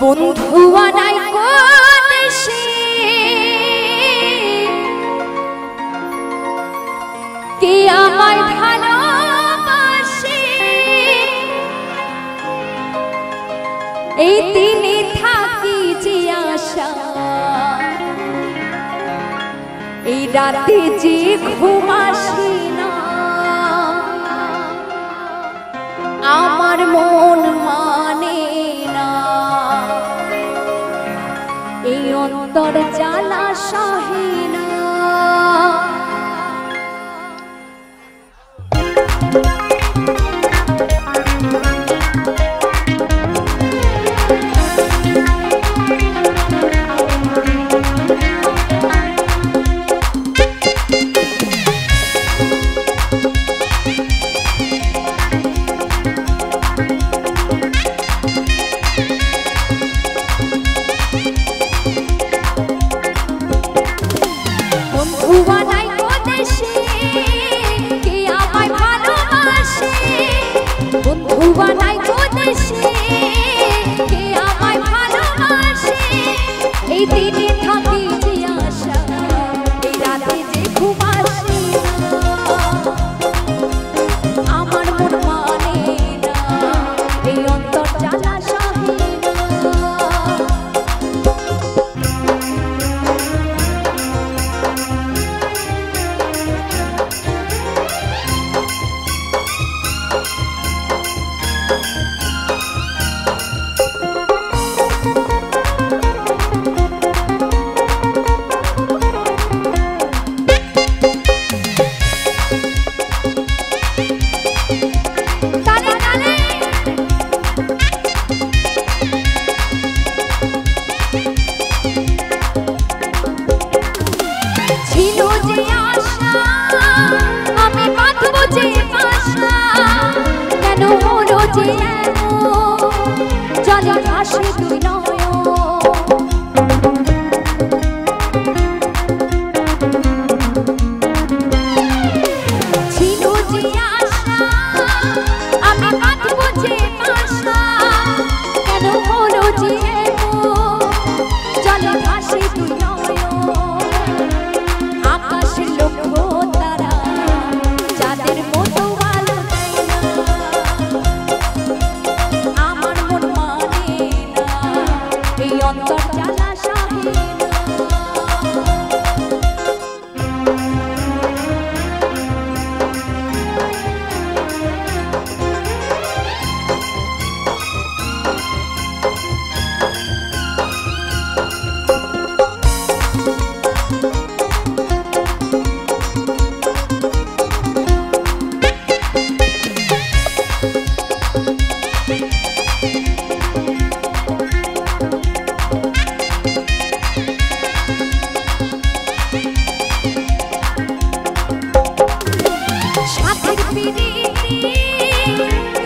বন্ধু আনাই দেশে কে আমায় ভালোবাসে এই দিনে থাকি যে আশা এই রাতে যে ঘুম আসে না আমার মন মানে না এই অন্তর জ্বালা সহে না এই দিনে থাকি যে আশা এই রাতে যে ঘুম আসে না আমার মন মানে না এই অন্তর জ্বালা সহে জলে ভাসে তুই ছিল যে আশা আমি বাঁধবো যে আশা কেন হলো যে জলে ভাসে তুই আকাশের লক্ষ্য তারা যাদের মতো ভালো এই অন্তর জ্বালা সহে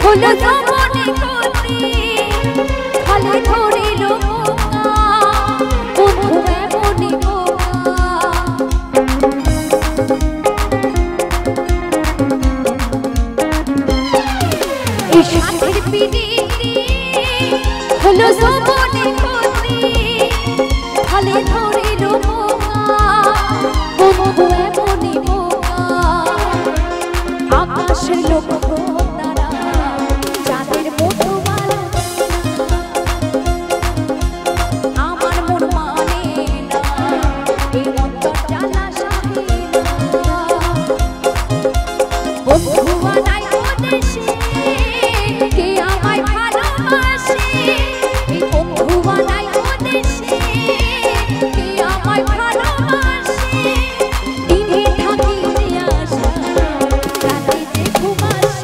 হলো জমনে গতি ফলে ধরিল বন্ধু এমনি এই সাথের পিড়ি হলো জমনে গতি ফলে ধরিল বন্ধু এমনি আকাশের লক্ষ্য দিনে থাকি যে আশা রাতে যে ঘুম আসে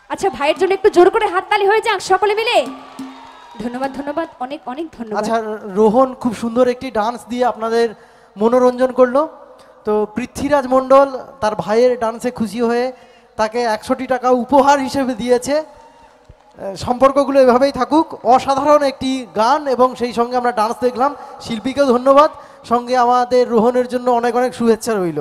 আচ্ছা ভাইয়ের জন্য একটু জোর করে হাততালি হয়ে যাক সকলে মিলে। ধন্যবাদ ধন্যবাদ, অনেক অনেক ধন্যবাদ। আচ্ছা রোহন খুব সুন্দর একটি ডান্স দিয়ে আপনাদের মনোরঞ্জন করলো। তো পৃথ্বীরাজ মণ্ডল তার ভাইয়ের ডান্সে খুশি হয়ে তাকে 100টি টাকা উপহার হিসেবে দিয়েছে। সম্পর্কগুলো এভাবেই থাকুক। অসাধারণ একটি গান এবং সেই সঙ্গে আমরা ডান্স দেখলাম। শিল্পীকেও ধন্যবাদ, সঙ্গে আমাদের রোহনের জন্য অনেক অনেক শুভেচ্ছা রইল।